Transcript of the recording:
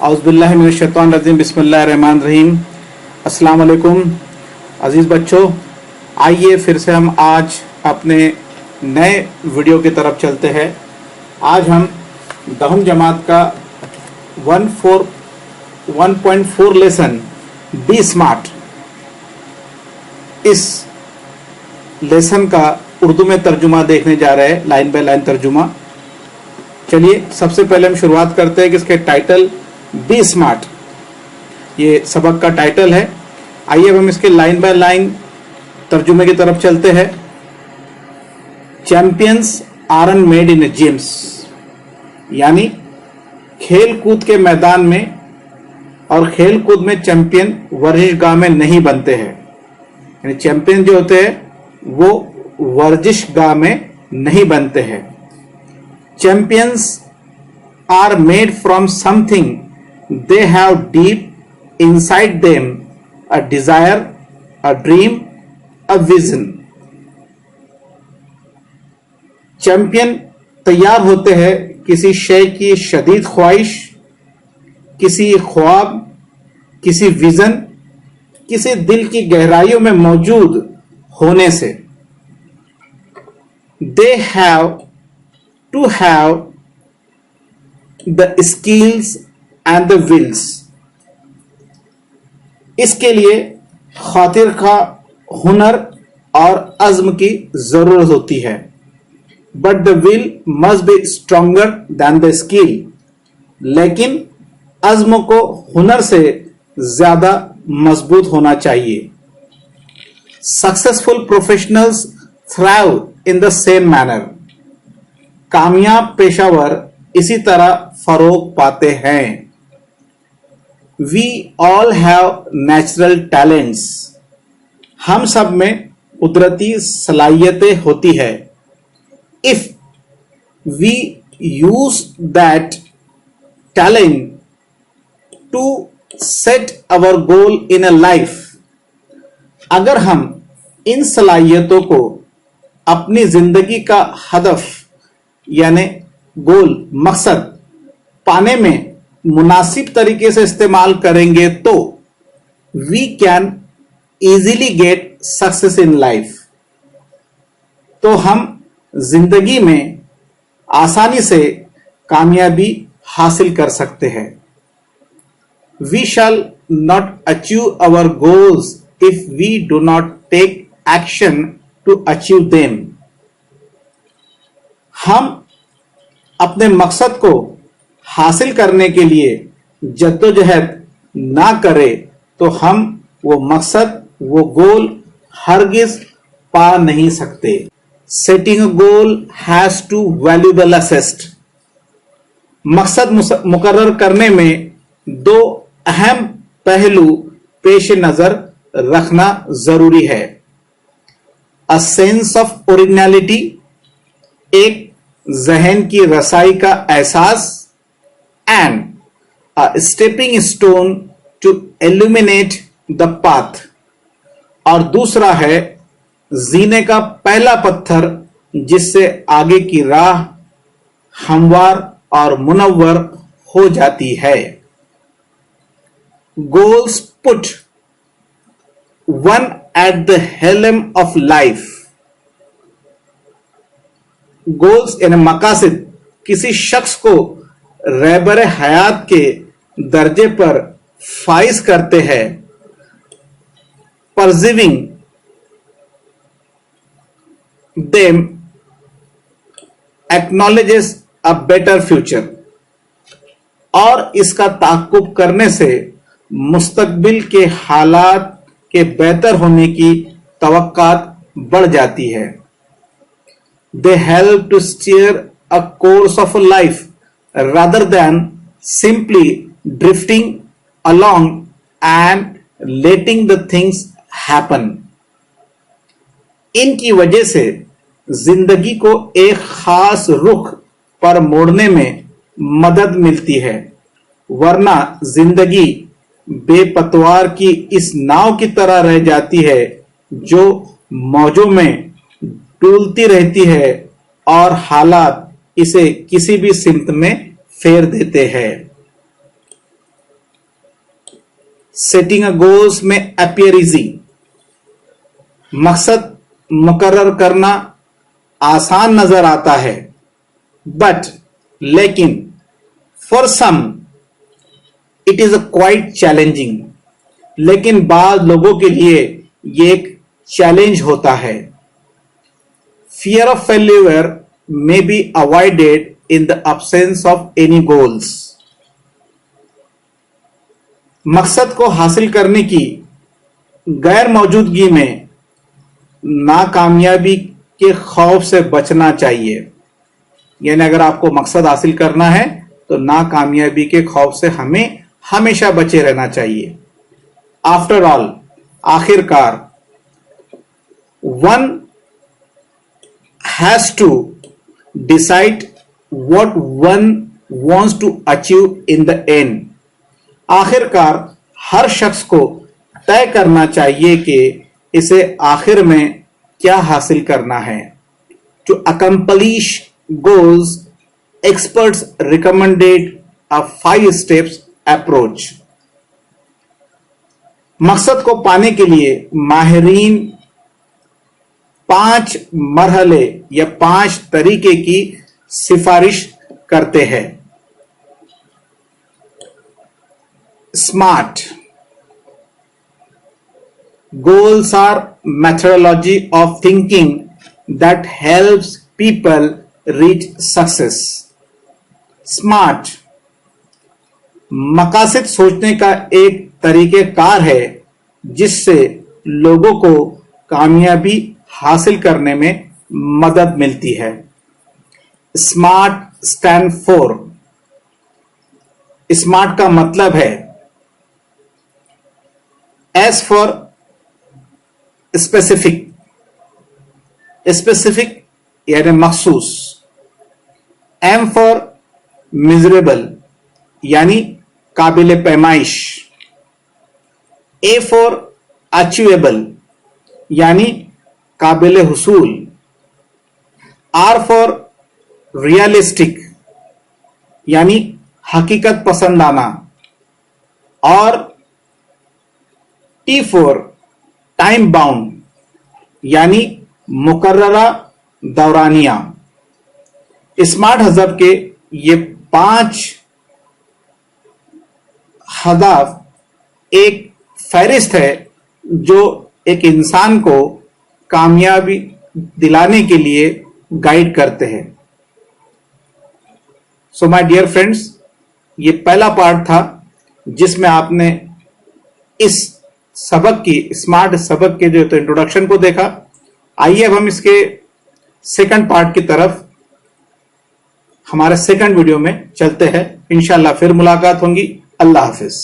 औज़ुबिल्लाहि मिनश्शैतानिर्रजीम बिस्मिल्लाहिर्रहमानिर्रहीम। अस्सलाम वालेकुम अजीज़ बच्चों, आइए फिर से हम आज अपने नए वीडियो की तरफ चलते हैं। आज हम 10वीं जमात का 1.4 लेसन बी स्मार्ट, इस लेसन का उर्दू में तर्जुमा देखने जा रहे हैं, लाइन बाय लाइन तर्जुमा। चलिए सबसे पहले हम शुरुआत करते हैं कि इसके टाइटल बी स्मार्ट, ये सबक का टाइटल है। आइए अब हम इसके लाइन बाय लाइन तर्जुमे की तरफ चलते हैं। चैंपियंस आरन मेड इन जिम्स, यानी खेल कूद के मैदान में और खेल कूद में चैंपियन वर्जिशगाह में नहीं बनते हैं। यानी चैंपियन जो होते हैं वो वर्जिशगाह में नहीं बनते हैं। Champions are made from something they have deep inside them a desire, a dream, a vision. Champion तैयार होते हैं किसी शय की शदीद ख्वाहिश, किसी ख्वाब, किसी विजन, किसी दिल की गहराइयों में मौजूद होने से। They have to have the skills and the wills. इसके लिए खातिर का हुनर और अज़्म की जरूरत होती है। But the will must be stronger than the skill. लेकिन अज़्म को हुनर से ज्यादा मजबूत होना चाहिए। Successful professionals thrive in the same manner. कामयाब पेशावर इसी तरह फरोग पाते हैं। We all have natural talents. हम सब में कुदरती सलाहियतें होती है। If we use that talent to set our goal in a life, अगर हम इन सलाहियतों को अपनी जिंदगी का हदफ यानी गोल, मकसद पाने में मुनासिब तरीके से इस्तेमाल करेंगे तो we can easily get success in life, तो हम जिंदगी में आसानी से कामयाबी हासिल कर सकते हैं। We shall not achieve our goals if we do not take action to achieve them. हम अपने मकसद को हासिल करने के लिए जद्दोजहद ना करें तो हम वो मकसद, वो गोल हरगिज पा नहीं सकते। Setting a goal has to valuable assessed. मकसद मुकर्रर करने में दो अहम पहलू पेश नजर रखना जरूरी है। अ सेंस ऑफ ओरिजिनलिटी, एक जहन की रसाई का एहसास, and a stepping stone to illuminate the path, और दूसरा है जीने का पहला पत्थर जिससे आगे की राह हमवार और मुनव्वर हो जाती है। Goals put one at the helm of life. Goals यानी मकासद किसी शख्स को रहबर हयात के दर्जे पर फाइज करते हैं। Perceiving them acknowledges a better future, और इसका ताक़ुब करने से मुस्तकबिल के हालात के बेहतर होने की तवक्कात बढ़ जाती है। They help to steer a course of life rather than simply drifting along and letting the things happen. इनकी वजह से जिंदगी को एक खास रुख पर मोड़ने में मदद मिलती है, वरना जिंदगी बेपतवार की इस नाव की तरह रह जाती है जो मौजों में डूलती रहती है और हालात इसे किसी भी सिमत में फेर देते हैं। Setting a goals may appear easy, मकसद मुकर्रर करना आसान नजर आता है, बट लेकिन for some it is quite challenging, लेकिन बाद लोगों के लिए ये एक चैलेंज होता है। Fear of failure may be avoided in the absence of any goals. मकसद को हासिल करने की गैर मौजूदगी में नाकामयाबी के खौफ से बचना चाहिए। यानी अगर आपको मकसद हासिल करना है तो नाकामयाबी के खौफ से हमें हमेशा बचे रहना चाहिए। आफ्टर ऑल, आखिरकार, one has to decide what one wants to achieve in the end. आखिरकार हर शख्स को तय करना चाहिए कि इसे आखिर में क्या हासिल करना है। To accomplish goals, experts recommended a 5 steps approach. मकसद को पाने के लिए माहिरीन 5 मरहले या 5 तरीके की सिफारिश करते हैं। Smart goals are methodology of thinking that helps people reach success. Smart मकासद सोचने का एक तरीकेकार है जिससे लोगों को कामयाबी हासिल करने में मदद मिलती है। स्मार्ट स्टैंड फॉर, स्मार्ट का मतलब है एस फॉर स्पेसिफिक, स्पेसिफिक यानी मखसूस। एम फॉर मेजरेबल यानी काबिल पैमाइश। ए फॉर अचीवेबल यानी काबिल हुसूल। आर फॉर रियलिस्टिक यानी हकीकत पसंदाना। और टी फॉर टाइम बाउंड यानी मुकर्ररा दौरानिया। स्मार्ट हज़ब के ये 5 हदफ एक फहरिस्त है जो एक इंसान को कामयाबी दिलाने के लिए गाइड करते हैं। सो माय डियर फ्रेंड्स, ये पहला पार्ट था जिसमें आपने इस सबक की, स्मार्ट सबक के जो तो इंट्रोडक्शन को देखा। आइए अब हम इसके सेकंड पार्ट की तरफ हमारे सेकंड वीडियो में चलते हैं। इंशाल्लाह फिर मुलाकात होगी। अल्लाह हाफिज।